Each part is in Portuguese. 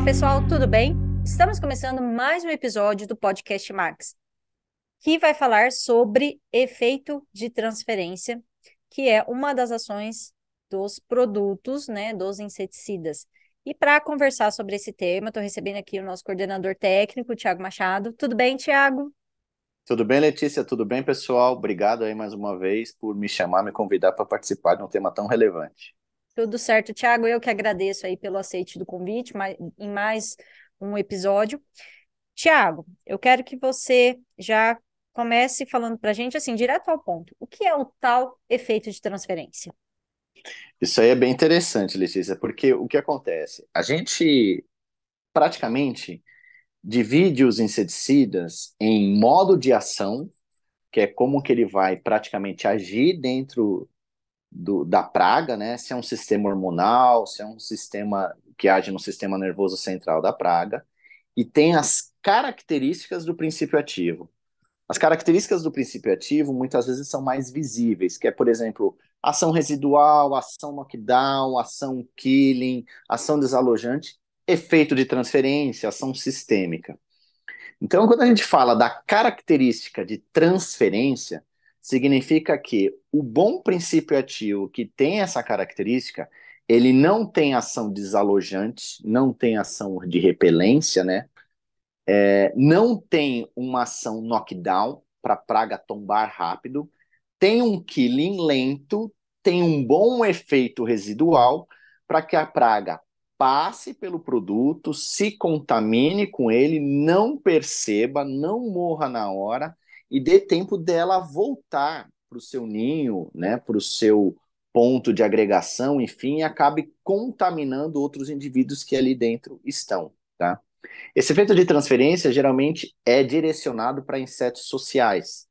pessoal, tudo bem? Estamos começando mais um episódio do podcast Max, que vai falar sobre efeito de transferência, que é uma das ações dos produtos, né, dos inseticidas. E para conversar sobre esse tema, estou recebendo aqui o nosso coordenador técnico, Tiago Machado. Tudo bem, Tiago? Tudo bem, Letícia? Tudo bem, pessoal? Obrigado aí mais uma vez por me chamar, me convidar para participar de um tema tão relevante. Tudo certo, Tiago. Eu que agradeço aí pelo aceite do convite em mais um episódio. Tiago, eu quero que você já comece falando para a gente, assim, direto ao ponto. O que é o tal efeito de transferência? Isso aí é bem interessante, Letícia, porque o que acontece? A gente praticamente divide os inseticidas em modo de ação, que é como que ele vai praticamente agir dentro da praga, né? Se é um sistema hormonal, se é um sistema que age no sistema nervoso central da praga, e tem as características do princípio ativo. As características do princípio ativo muitas vezes são mais visíveis, que é, por exemplo, ação residual, ação knockdown, ação killing, ação desalojante, efeito de transferência, ação sistêmica. Então, quando a gente fala da característica de transferência, significa que o bom princípio ativo que tem essa característica, ele não tem ação desalojante, não tem ação de repelência, né? Não tem uma ação knockdown para a praga tombar rápido, tem um killing lento, tem um bom efeito residual para que a praga passe pelo produto, se contamine com ele, não perceba, não morra na hora e dê tempo dela voltar para o seu ninho, né, para o seu ponto de agregação, enfim, e acabe contaminando outros indivíduos que ali dentro estão, tá? Esse efeito de transferência geralmente é direcionado para insetos sociais,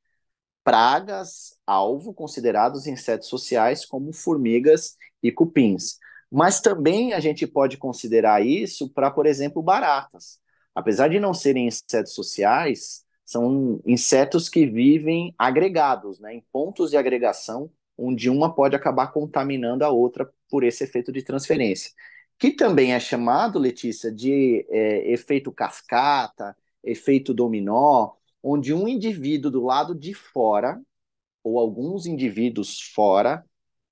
pragas alvo considerados insetos sociais como formigas e cupins. Mas também a gente pode considerar isso para, por exemplo, baratas. Apesar de não serem insetos sociais, são insetos que vivem agregados, né, em pontos de agregação, onde uma pode acabar contaminando a outra por esse efeito de transferência. Que também é chamado, Letícia, de efeito cascata, efeito dominó, onde um indivíduo do lado de fora, ou alguns indivíduos fora,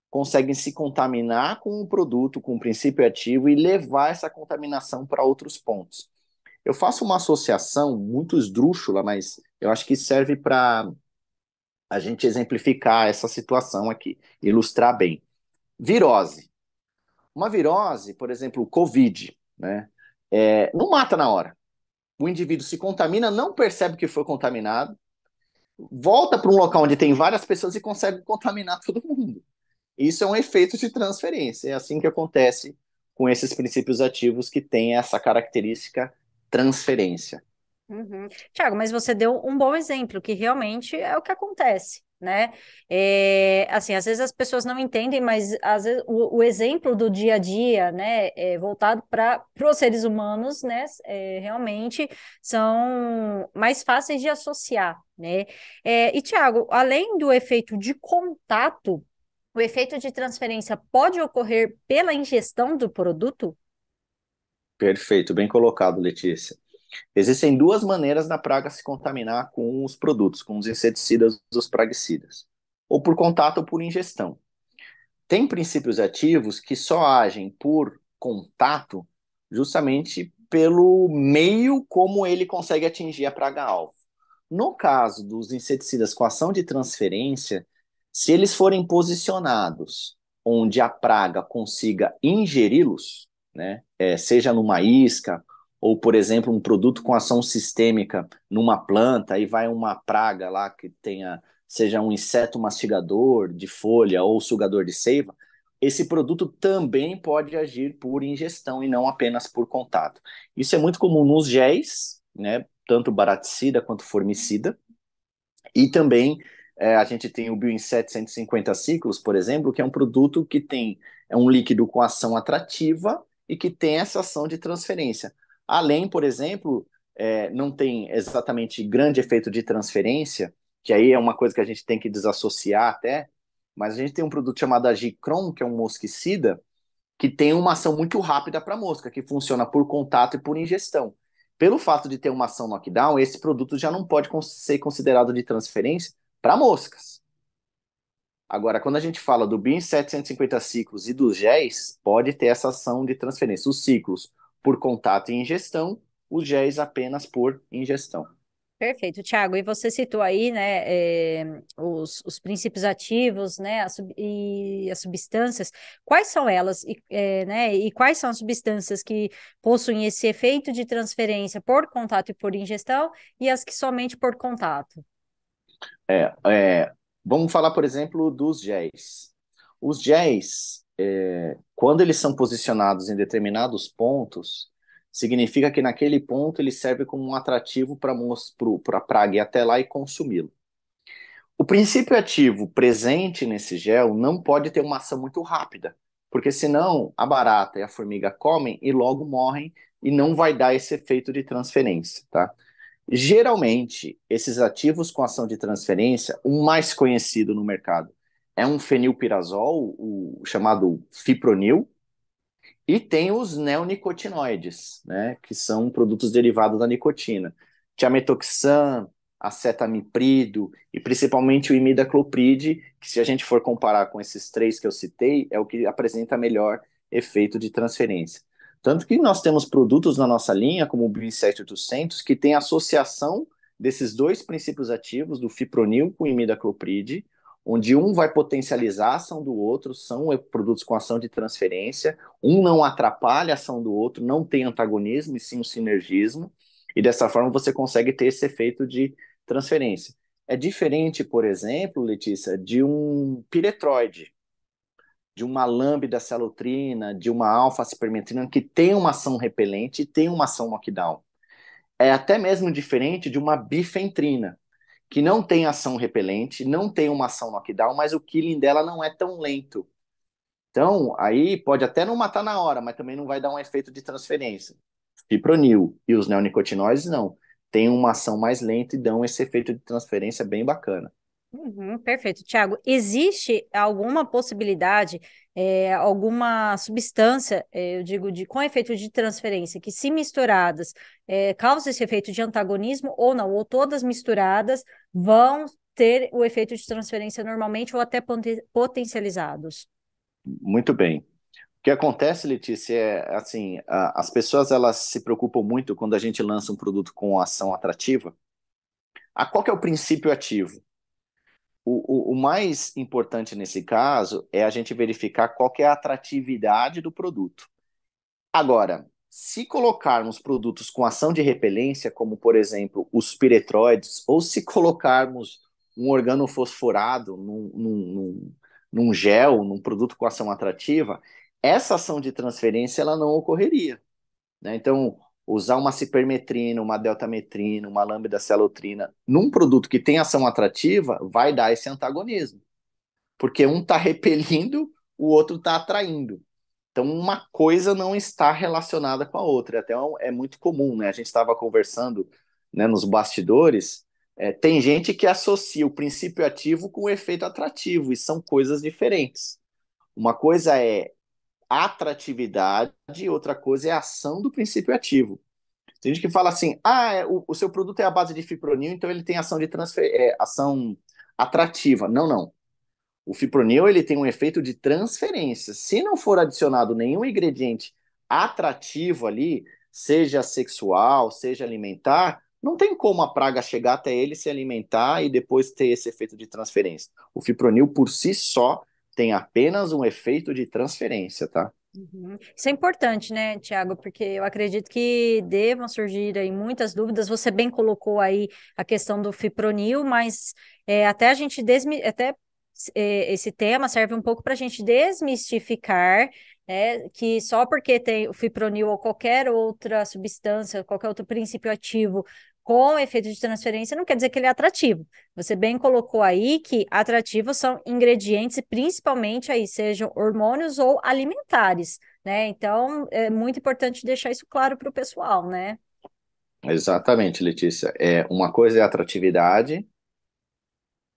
conseguem se contaminar com o produto, com o princípio ativo e levar essa contaminação para outros pontos. Eu faço uma associação muito esdrúxula, mas eu acho que serve para a gente exemplificar essa situação aqui, ilustrar bem. Virose. Uma virose, por exemplo, o Covid, né? Não mata na hora. O indivíduo se contamina, não percebe que foi contaminado, volta para um local onde tem várias pessoas e consegue contaminar todo mundo. Isso é um efeito de transferência. É assim que acontece com esses princípios ativos que têm essa característica transferência. Uhum. Tiago, mas você deu um bom exemplo, que realmente é o que acontece, né? É, assim, às vezes as pessoas não entendem, mas às vezes o exemplo do dia a dia, né, voltado para os seres humanos, né, realmente são mais fáceis de associar, né? E, Tiago, além do efeito de contato, o efeito de transferência pode ocorrer pela ingestão do produto? Perfeito, bem colocado, Letícia. Existem duas maneiras da praga se contaminar com os produtos, com os inseticidas, os praguicidas, ou por contato ou por ingestão. Tem princípios ativos que só agem por contato justamente pelo meio como ele consegue atingir a praga-alvo. No caso dos inseticidas com ação de transferência, se eles forem posicionados onde a praga consiga ingeri-los, né, seja numa isca ou, por exemplo, um produto com ação sistêmica numa planta, aí vai uma praga lá que tenha, seja um inseto mastigador de folha ou sugador de seiva, esse produto também pode agir por ingestão e não apenas por contato. Isso é muito comum nos géis, né, tanto baraticida quanto formicida, e também a gente tem o Bioinset 150 ciclos, por exemplo, que é um produto que tem um líquido com ação atrativa e que tem essa ação de transferência. Além, por exemplo, não tem exatamente grande efeito de transferência, que aí é uma coisa que a gente tem que desassociar até, mas a gente tem um produto chamado Agicron, que é um mosquicida, que tem uma ação muito rápida para a mosca, que funciona por contato e por ingestão. Pelo fato de ter uma ação knockdown, esse produto já não pode ser considerado de transferência para moscas. Agora, quando a gente fala do BIM 750 ciclos e dos géis, pode ter essa ação de transferência. Os ciclos por contato e ingestão, os géis apenas por ingestão. Perfeito, Thiago. E você citou aí, né, os princípios ativos, né, e as substâncias. Quais são elas, né, e quais são as substâncias que possuem esse efeito de transferência por contato e por ingestão, e as que somente por contato? É, vamos falar, por exemplo, dos géis. Os géis, quando eles são posicionados em determinados pontos, significa que naquele ponto ele serve como um atrativo para a praga ir até lá e consumi-lo. O princípio ativo presente nesse gel não pode ter uma ação muito rápida, porque senão a barata e a formiga comem e logo morrem e não vai dar esse efeito de transferência, tá? Geralmente, esses ativos com ação de transferência, o mais conhecido no mercado é um fenilpirazol, o chamado fipronil, e tem os neonicotinoides, né, que são produtos derivados da nicotina. Tiametoxam, acetamiprid e principalmente o imidacloprid, que se a gente for comparar com esses três que eu citei, é o que apresenta melhor efeito de transferência. Tanto que nós temos produtos na nossa linha, como o BIM7800, que tem associação desses dois princípios ativos, do fipronil com o imidacloprid, onde um vai potencializar a ação do outro, são produtos com ação de transferência, um não atrapalha a ação do outro, não tem antagonismo, e sim um sinergismo, e dessa forma você consegue ter esse efeito de transferência. É diferente, por exemplo, Letícia, de um piretroide, de uma lambda celotrina, de uma alfa-cipermetrina, que tem uma ação repelente e tem uma ação knockdown. É até mesmo diferente de uma bifentrina, que não tem ação repelente, não tem uma ação knockdown, mas o killing dela não é tão lento. Então, aí pode até não matar na hora, mas também não vai dar um efeito de transferência. Fipronil e os neonicotinoides não. Tem uma ação mais lenta e dão esse efeito de transferência bem bacana. Uhum, perfeito. Tiago, existe alguma possibilidade, alguma substância, eu digo, com efeito de transferência, que se misturadas, causa esse efeito de antagonismo ou não, ou todas misturadas vão ter o efeito de transferência normalmente ou até potencializados? Muito bem. O que acontece, Letícia, é assim, as pessoas elas se preocupam muito quando a gente lança um produto com ação atrativa. Qual que é o princípio ativo? O mais importante nesse caso é a gente verificar qual que é a atratividade do produto. Agora, se colocarmos produtos com ação de repelência, como por exemplo os piretroides, ou se colocarmos um organofosforado num gel, num produto com ação atrativa, essa ação de transferência ela não ocorreria, né? Então, usar uma cipermetrina, uma deltametrina, uma lambda-celotrina num produto que tem ação atrativa vai dar esse antagonismo, porque um está repelindo, o outro está atraindo. Então, uma coisa não está relacionada com a outra. Até é muito comum, né? A gente estava conversando, né, nos bastidores. Tem gente que associa o princípio ativo com o efeito atrativo, e são coisas diferentes. Uma coisa é atratividade, outra coisa é a ação do princípio ativo. Tem gente que fala assim: o seu produto é a base de fipronil, então ele tem ação de ação atrativa. Não, não. O fipronil ele tem um efeito de transferência. Se não for adicionado nenhum ingrediente atrativo ali, seja sexual, seja alimentar, não tem como a praga chegar até ele, se alimentar e depois ter esse efeito de transferência. O fipronil por si só tem apenas um efeito de transferência, tá? Uhum. Isso é importante, né, Tiago? Porque eu acredito que devam surgir aí muitas dúvidas. Você bem colocou aí a questão do fipronil, mas até a gente esse tema serve um pouco para a gente desmistificar, que só porque tem o fipronil ou qualquer outra substância, qualquer outro princípio ativo com efeito de transferência, não quer dizer que ele é atrativo. Você bem colocou aí que atrativos são ingredientes, e principalmente aí sejam hormônios ou alimentares, né? Então, é muito importante deixar isso claro para o pessoal, né? Exatamente, Letícia. Uma coisa é atratividade,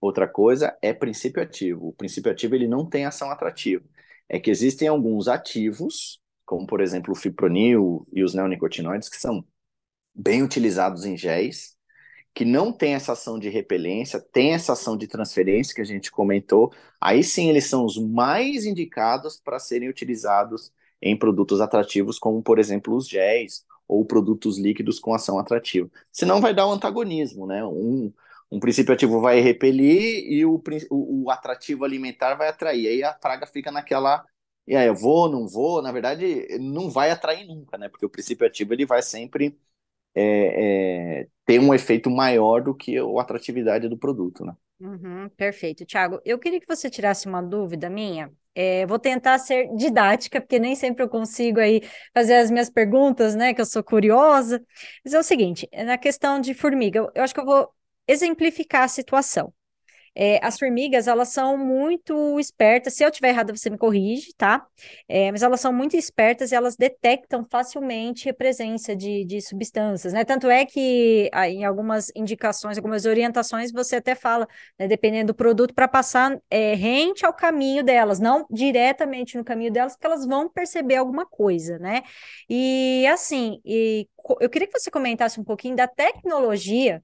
outra coisa é princípio ativo. O princípio ativo ele não tem ação atrativa. é que existem alguns ativos, como por exemplo o fipronil e os neonicotinoides, que são bem utilizados em géis, que não tem essa ação de repelência, tem essa ação de transferência que a gente comentou, aí sim eles são os mais indicados para serem utilizados em produtos atrativos, como por exemplo os géis ou produtos líquidos com ação atrativa. Senão vai dar um antagonismo, né? Um princípio ativo vai repelir e o atrativo alimentar vai atrair. Aí a praga fica naquela. E aí, eu vou, não vou? Na verdade, não vai atrair nunca, né? Porque o princípio ativo ele vai sempre ter um efeito maior do que a atratividade do produto, né? Uhum, perfeito. Tiago, eu queria que você tirasse uma dúvida minha. Vou tentar ser didática, porque nem sempre eu consigo aí fazer as minhas perguntas, né? Que eu sou curiosa. Mas é o seguinte, na questão de formiga, eu acho que eu vou exemplificar a situação. As formigas, elas são muito espertas. Se eu tiver errada, você me corrige, tá? Mas elas são muito espertas e elas detectam facilmente a presença de substâncias, né? Tanto é que em algumas indicações, algumas orientações, você até fala, né, dependendo do produto, para passar rente ao caminho delas, não diretamente no caminho delas, porque elas vão perceber alguma coisa, né? E assim, eu queria que você comentasse um pouquinho da tecnologia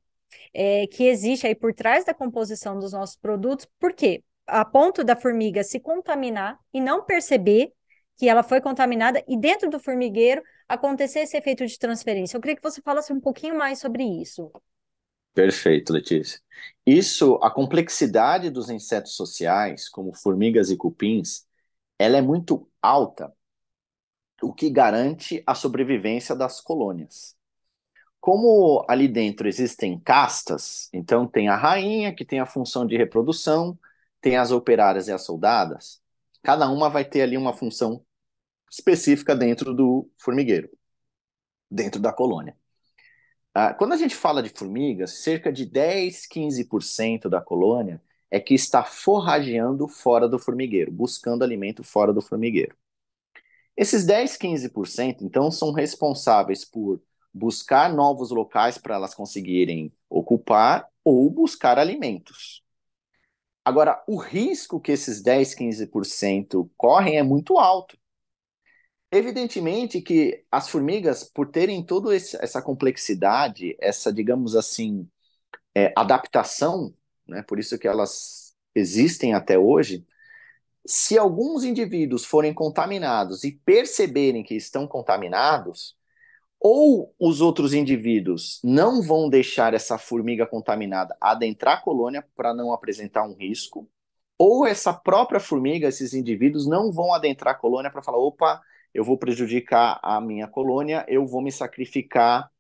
que existe aí por trás da composição dos nossos produtos, por quê? A ponto da formiga se contaminar e não perceber que ela foi contaminada e dentro do formigueiro acontecer esse efeito de transferência. Eu queria que você falasse um pouquinho mais sobre isso. Perfeito, Letícia. Isso, a complexidade dos insetos sociais, como formigas e cupins, ela é muito alta, o que garante a sobrevivência das colônias. Como ali dentro existem castas, então tem a rainha, que tem a função de reprodução, tem as operárias e as soldadas, cada uma vai ter ali uma função específica dentro do formigueiro, dentro da colônia. Quando a gente fala de formigas, cerca de 10, 15% da colônia é que está forrageando fora do formigueiro, buscando alimento fora do formigueiro. Esses 10, 15%, então, são responsáveis por buscar novos locais para elas conseguirem ocupar ou buscar alimentos. Agora, o risco que esses 10, 15% correm é muito alto. Evidentemente que as formigas, por terem toda essa complexidade, essa, digamos assim, adaptação, né, por isso que elas existem até hoje, se alguns indivíduos forem contaminados e perceberem que estão contaminados, ou os outros indivíduos não vão deixar essa formiga contaminada adentrar a colônia para não apresentar um risco, ou essa própria formiga, esses indivíduos, não vão adentrar a colônia para falar: opa, eu vou prejudicar a minha colônia, eu vou me sacrificar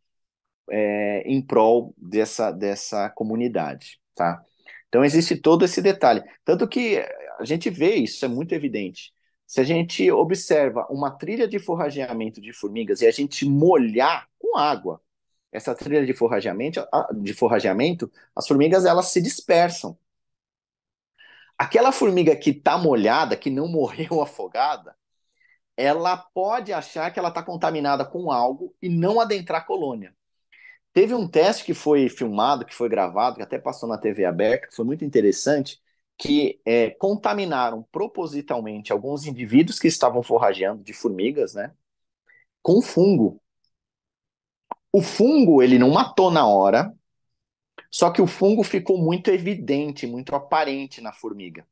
em prol dessa comunidade, tá? Então existe todo esse detalhe. Tanto que a gente vê isso, é muito evidente. Se a gente observa uma trilha de forrageamento de formigas e a gente molhar com água essa trilha de forrageamento, as formigas elas se dispersam. Aquela formiga que está molhada, que não morreu afogada, ela pode achar que ela está contaminada com algo e não adentrar a colônia. Teve um teste que foi filmado, que foi gravado, que até passou na TV aberta, que foi muito interessante, que contaminaram propositalmente alguns indivíduos que estavam forrageando de formigas, né, com fungo. O fungo, ele não matou na hora, só que o fungo ficou muito evidente, muito aparente na formiga.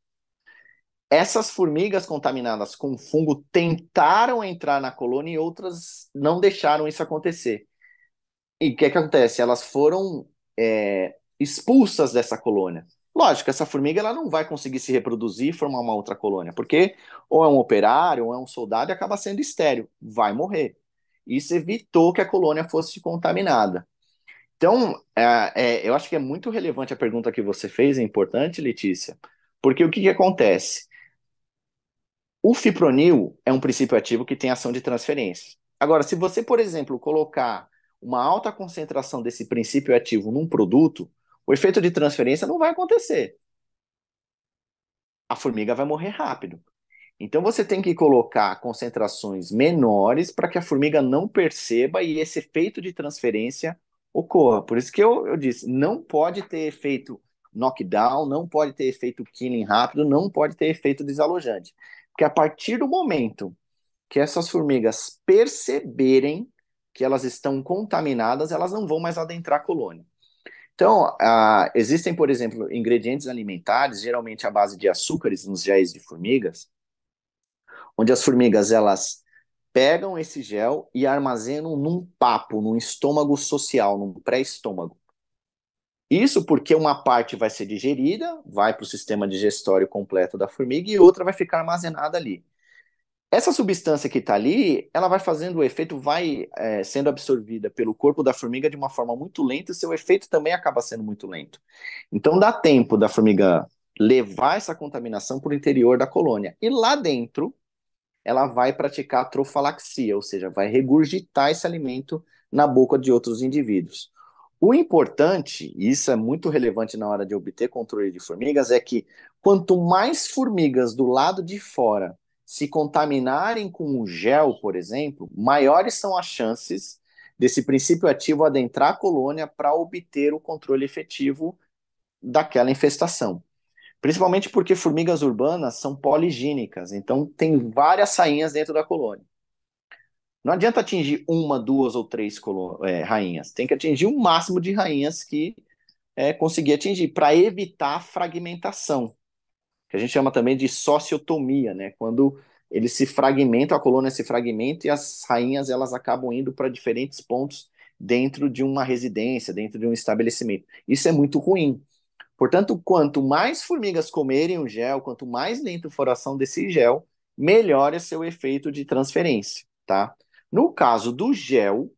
Essas formigas contaminadas com fungo tentaram entrar na colônia e outras não deixaram isso acontecer. E o que acontece? Elas foram expulsas dessa colônia. Lógico, essa formiga ela não vai conseguir se reproduzir e formar uma outra colônia, porque ou é um operário, ou é um soldado e acaba sendo estéril, vai morrer. Isso evitou que a colônia fosse contaminada. Então, eu acho que é muito relevante a pergunta que você fez, é importante, Letícia, porque o que que acontece? O fipronil é um princípio ativo que tem ação de transferência. Agora, se você, por exemplo, colocar uma alta concentração desse princípio ativo num produto, o efeito de transferência não vai acontecer. A formiga vai morrer rápido. Então você tem que colocar concentrações menores para que a formiga não perceba e esse efeito de transferência ocorra. Por isso que eu disse, não pode ter efeito knockdown, não pode ter efeito killing rápido, não pode ter efeito desalojante. Porque a partir do momento que essas formigas perceberem que elas estão contaminadas, elas não vão mais adentrar a colônia. Então, existem, por exemplo, ingredientes alimentares, geralmente à base de açúcares nos géis de formigas, onde as formigas elas pegam esse gel e armazenam num papo, num estômago social, num pré-estômago. Isso porque uma parte vai ser digerida, vai para o sistema digestório completo da formiga e outra vai ficar armazenada ali. Essa substância que está ali, ela vai fazendo o efeito, vai sendo absorvida pelo corpo da formiga de uma forma muito lenta e seu efeito também acaba sendo muito lento. Então dá tempo da formiga levar essa contaminação para o interior da colônia. E lá dentro, ela vai praticar trofalaxia, ou seja, vai regurgitar esse alimento na boca de outros indivíduos. O importante, e isso é muito relevante na hora de obter controle de formigas, é que quanto mais formigas do lado de fora se contaminarem com o gel, por exemplo, maiores são as chances desse princípio ativo adentrar a colônia para obter o controle efetivo daquela infestação. Principalmente porque formigas urbanas são poligínicas, então tem várias sainhas dentro da colônia. Não adianta atingir uma, duas ou três rainhas. Tem que atingir o máximo de rainhas que conseguir atingir, para evitar a fragmentação, que a gente chama também de sociotomia, né? Quando eles se fragmentam, a colônia se fragmenta e as rainhas elas acabam indo para diferentes pontos dentro de uma residência, dentro de um estabelecimento. Isso é muito ruim. Portanto, quanto mais formigas comerem o gel, quanto mais lento for a ação desse gel, melhor é seu efeito de transferência, tá? No caso do gel,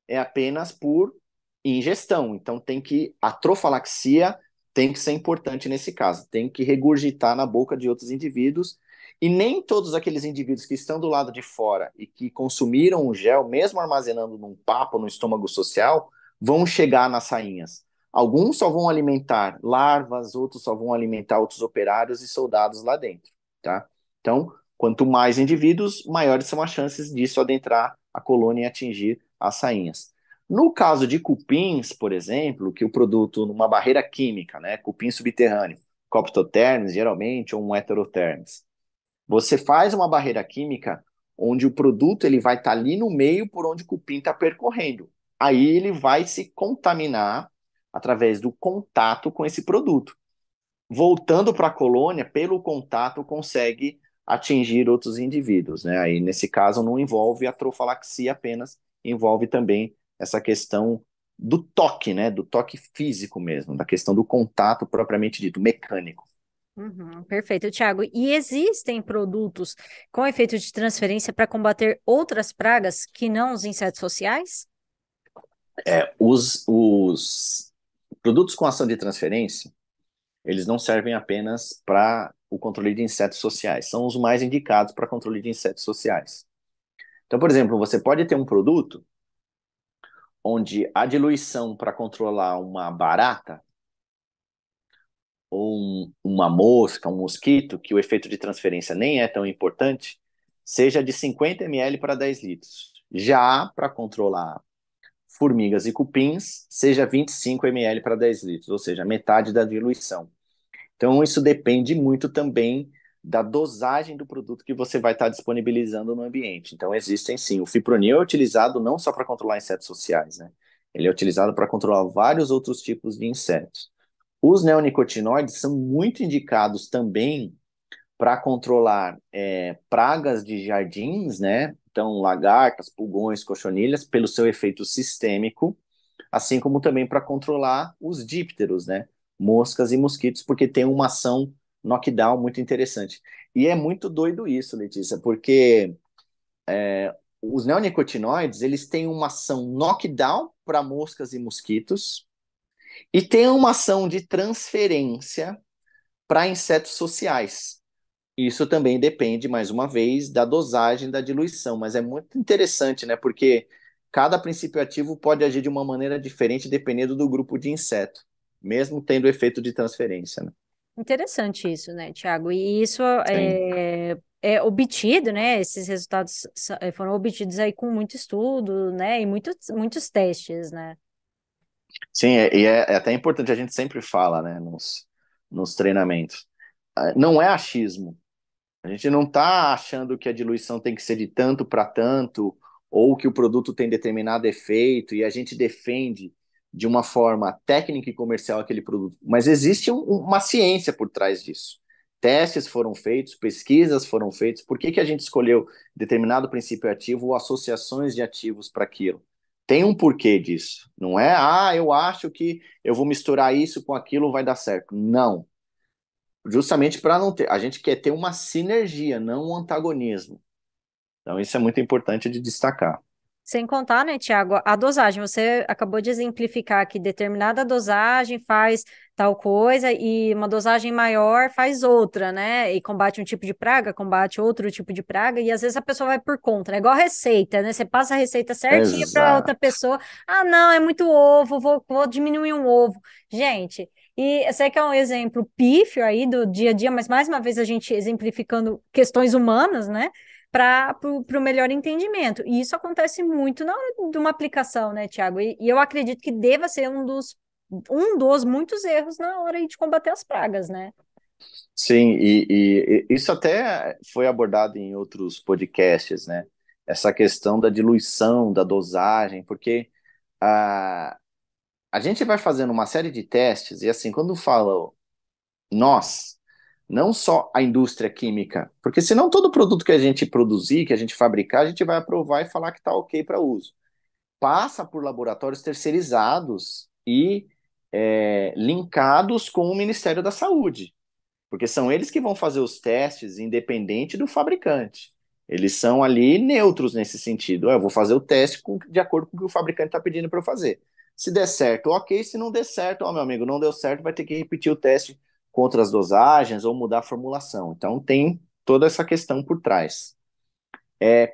é apenas por ingestão. Então a trofalaxia tem que ser importante nesse caso. Tem que regurgitar na boca de outros indivíduos. E nem todos aqueles indivíduos que estão do lado de fora e que consumiram o gel, mesmo armazenando num papo, no estômago social, vão chegar nas sainhas. Alguns só vão alimentar larvas, outros só vão alimentar outros operários e soldados lá dentro, tá? Então, quanto mais indivíduos, maiores são as chances disso adentrar a colônia e atingir as sainhas. No caso de cupins, por exemplo, que o produto numa barreira química, né, cupim subterrâneo, Coptotermes, geralmente, ou um Heterotermes, você faz uma barreira química onde o produto ele vai estar ali no meio por onde o cupim está percorrendo. Aí ele vai se contaminar através do contato com esse produto. Voltando para a colônia, pelo contato, consegue atingir outros indivíduos, né? Aí, nesse caso, não envolve a trofalaxia apenas, envolve também essa questão do toque, né? Do toque físico mesmo, da questão do contato propriamente dito, mecânico. Uhum, perfeito, Thiago. E existem produtos com efeito de transferência para combater outras pragas que não os insetos sociais? Os produtos com ação de transferência, eles não servem apenas para o controle de insetos sociais, são os mais indicados para controle de insetos sociais. Então, por exemplo, você pode ter um produto onde a diluição para controlar uma barata ou uma mosca, um mosquito, que o efeito de transferência nem é tão importante, seja de 50 ml para 10 litros. Já para controlar formigas e cupins, seja 25 ml para 10 litros, ou seja, metade da diluição. Então, isso depende muito também da dosagem do produto que você vai estar disponibilizando no ambiente. Então, existem sim. O fipronil é utilizado não só para controlar insetos sociais, né? Ele é utilizado para controlar vários outros tipos de insetos. Os neonicotinoides são muito indicados também para controlar pragas de jardins, né? Então, lagartas, pulgões, cochonilhas, pelo seu efeito sistêmico, assim como também para controlar os dípteros, né? Moscas e mosquitos, porque tem uma ação knockdown muito interessante. E é muito doido isso, Letícia, porque os neonicotinoides, eles têm uma ação knockdown para moscas e mosquitos e tem uma ação de transferência para insetos sociais. Isso também depende, mais uma vez, da dosagem da diluição, mas é muito interessante, né? Porque cada princípio ativo pode agir de uma maneira diferente dependendo do grupo de inseto, mesmo tendo efeito de transferência, né? Interessante isso, né, Thiago? E isso Sim. é obtido, né? Esses resultados foram obtidos aí com muito estudo, né? E muitos testes, né? Sim, e é até importante, a gente sempre fala, né, nos treinamentos. Não é achismo. A gente não está achando que a diluição tem que ser de tanto para tanto, ou que o produto tem determinado efeito, e a gente defende de uma forma técnica e comercial aquele produto. Mas existe uma ciência por trás disso. Testes foram feitos, pesquisas foram feitas. Por que a gente escolheu determinado princípio ativo ou associações de ativos para aquilo? Tem um porquê disso. Não é, eu acho que eu vou misturar isso com aquilo, vai dar certo. Não, justamente para não ter. A gente quer ter uma sinergia, não um antagonismo. Então, isso é muito importante de destacar. Sem contar, né, Tiago, a dosagem. Você acabou de exemplificar que determinada dosagem faz tal coisa e uma dosagem maior faz outra, né? E combate um tipo de praga, combate outro tipo de praga, e às vezes a pessoa vai por conta, né? Igual a receita, né? Você passa a receita certinha para outra Exato. pessoa. Ah, não, é muito ovo, vou diminuir um ovo. Gente, e eu sei que é um exemplo pífio aí do dia a dia, mas mais uma vez a gente exemplificando questões humanas, né? Para o melhor entendimento. E isso acontece muito na hora de uma aplicação, né, Tiago? E eu acredito que deva ser um dos muitos erros na hora aí de combater as pragas, né? Sim, e isso até foi abordado em outros podcasts, né? Essa questão da diluição, da dosagem, porque a, a gente vai fazendo uma série de testes, e assim, quando fala nós, não só a indústria química, porque senão todo produto que a gente produzir, que a gente fabricar, a gente vai aprovar e falar que está ok para uso. Passa por laboratórios terceirizados e linkados com o Ministério da Saúde, porque são eles que vão fazer os testes independente do fabricante. Eles são ali neutros nesse sentido. Eu vou fazer o teste de acordo com o que o fabricante está pedindo para eu fazer. Se der certo, ok. Se não der certo, meu amigo, não deu certo, vai ter que repetir o teste com outras dosagens ou mudar a formulação. Então tem toda essa questão por trás.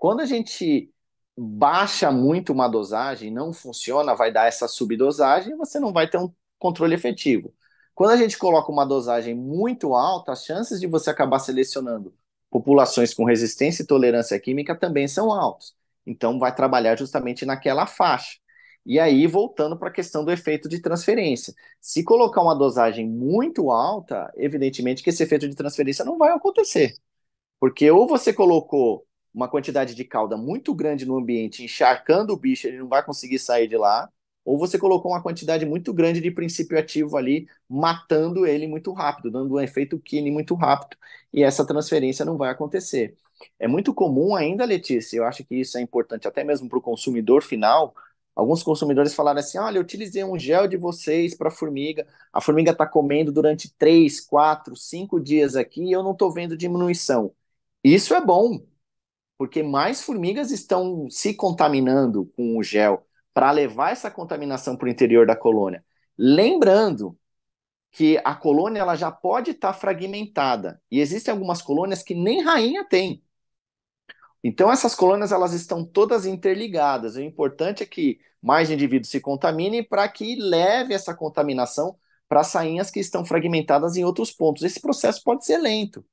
Quando a gente baixa muito uma dosagem, não funciona, vai dar essa subdosagem, você não vai ter um controle efetivo. Quando a gente coloca uma dosagem muito alta, as chances de você acabar selecionando populações com resistência e tolerância química também são altas. Então, vai trabalhar justamente naquela faixa. E aí, voltando para a questão do efeito de transferência. Se colocar uma dosagem muito alta, evidentemente que esse efeito de transferência não vai acontecer. Porque ou você colocou uma quantidade de cauda muito grande no ambiente, encharcando o bicho, ele não vai conseguir sair de lá, ou você colocou uma quantidade muito grande de princípio ativo ali, matando ele muito rápido, dando um efeito Kine muito rápido, e essa transferência não vai acontecer. É muito comum ainda, Letícia, eu acho que isso é importante até mesmo para o consumidor final. Alguns consumidores falaram assim: olha, eu utilizei um gel de vocês para formiga, a formiga está comendo durante 3, 4, 5 dias aqui e eu não estou vendo diminuição. Isso é bom, porque mais formigas estão se contaminando com o gel para levar essa contaminação para o interior da colônia. Lembrando que a colônia ela já pode estar fragmentada e existem algumas colônias que nem rainha tem. Então essas colônias elas estão todas interligadas. O importante é que mais indivíduos se contaminem para que leve essa contaminação para as rainhas que estão fragmentadas em outros pontos. Esse processo pode ser lento.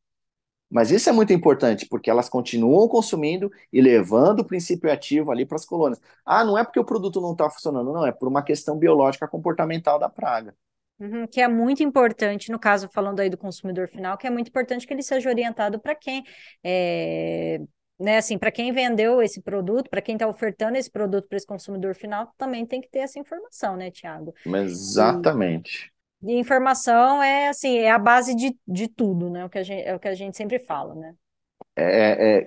Mas isso é muito importante, porque elas continuam consumindo e levando o princípio ativo ali para as colônias. Ah, não é porque o produto não está funcionando, não, é por uma questão biológica comportamental da praga. Uhum, que é muito importante, no caso, falando aí do consumidor final, que é muito importante que ele seja orientado para quem, é, né, assim, para quem vendeu esse produto, para quem está ofertando esse produto para esse consumidor final, também tem que ter essa informação, né, Tiago? Exatamente. E informação é assim, é a base de tudo, né? É o que a gente sempre fala, né?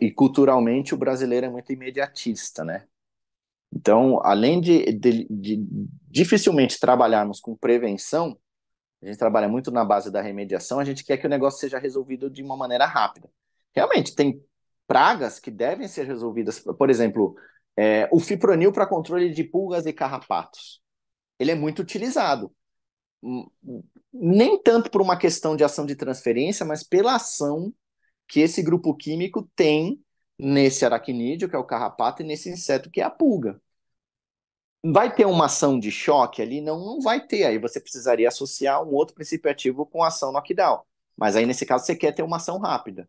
E culturalmente o brasileiro é muito imediatista, né? Então, além de dificilmente trabalharmos com prevenção, a gente trabalha muito na base da remediação, a gente quer que o negócio seja resolvido de uma maneira rápida. Realmente, tem pragas que devem ser resolvidas, por exemplo, o fipronil para controle de pulgas e carrapatos. Ele é muito utilizado. Nem tanto por uma questão de ação de transferência, mas pela ação que esse grupo químico tem nesse aracnídeo, que é o carrapato, e nesse inseto, que é a pulga. Vai ter uma ação de choque ali? Não, não vai ter. Aí você precisaria associar um outro princípio ativo com a ação knockdown. Mas aí, nesse caso, você quer ter uma ação rápida.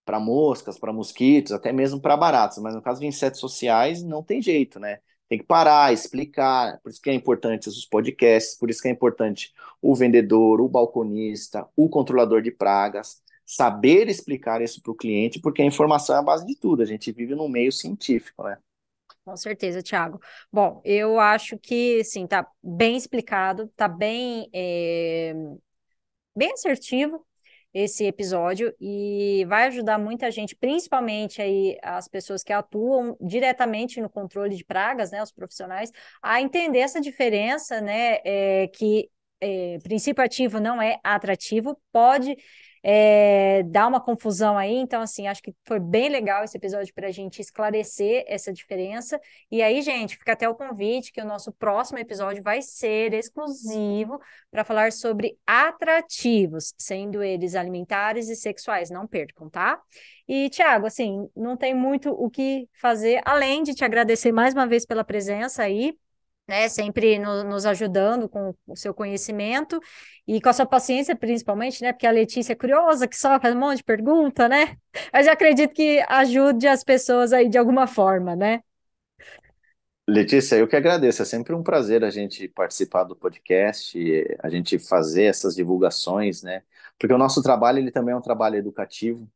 Para moscas, para mosquitos, até mesmo para baratas. Mas no caso de insetos sociais, não tem jeito, né? Tem que parar, explicar. Por isso que é importante os podcasts, por isso que é importante o vendedor, o balconista, o controlador de pragas, saber explicar isso para o cliente, porque a informação é a base de tudo. A gente vive num meio científico, né? Com certeza, Thiago. Bom, eu acho que, sim, tá bem explicado, tá bem assertivo esse episódio e vai ajudar muita gente, principalmente aí as pessoas que atuam diretamente no controle de pragas, né, os profissionais, a entender essa diferença, né, que princípio ativo não é atrativo, pode dar uma confusão aí, então assim, acho que foi bem legal esse episódio para a gente esclarecer essa diferença, e aí, gente, fica até o convite que o nosso próximo episódio vai ser exclusivo para falar sobre atrativos, sendo eles alimentares e sexuais. Não percam, tá? E, Tiago, assim, não tem muito o que fazer, além de te agradecer mais uma vez pela presença aí, né? Sempre nos ajudando com o seu conhecimento e com a sua paciência, principalmente, né? Porque a Letícia é curiosa, que só faz um monte de pergunta, né? Mas eu acredito que ajude as pessoas aí de alguma forma, né? Letícia, eu que agradeço. É sempre um prazer a gente participar do podcast, a gente fazer essas divulgações, né? Porque o nosso trabalho ele também é um trabalho educativo,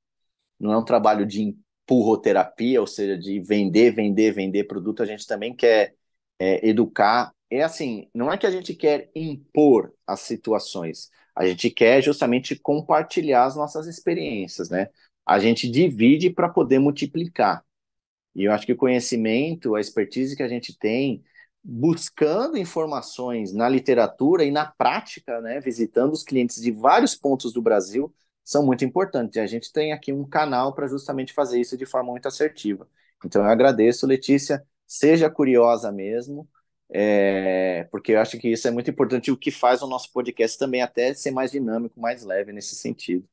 não é um trabalho de empurroterapia, ou seja, de vender, vender, vender produto. A gente também quer educar. É assim, não é que a gente quer impor as situações, a gente quer justamente compartilhar as nossas experiências, né? A gente divide para poder multiplicar. E eu acho que o conhecimento, a expertise que a gente tem, buscando informações na literatura e na prática, né, visitando os clientes de vários pontos do Brasil, são muito importantes. E a gente tem aqui um canal para justamente fazer isso de forma muito assertiva. Então eu agradeço, Letícia, seja curiosa mesmo, porque eu acho que isso é muito importante, o que faz o nosso podcast também até ser mais dinâmico, mais leve nesse sentido.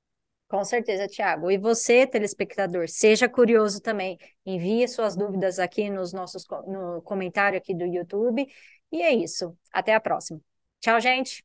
Com certeza, Tiago. E você, telespectador, seja curioso também. Envie suas dúvidas aqui no comentário aqui do YouTube. E é isso. Até a próxima. Tchau, gente.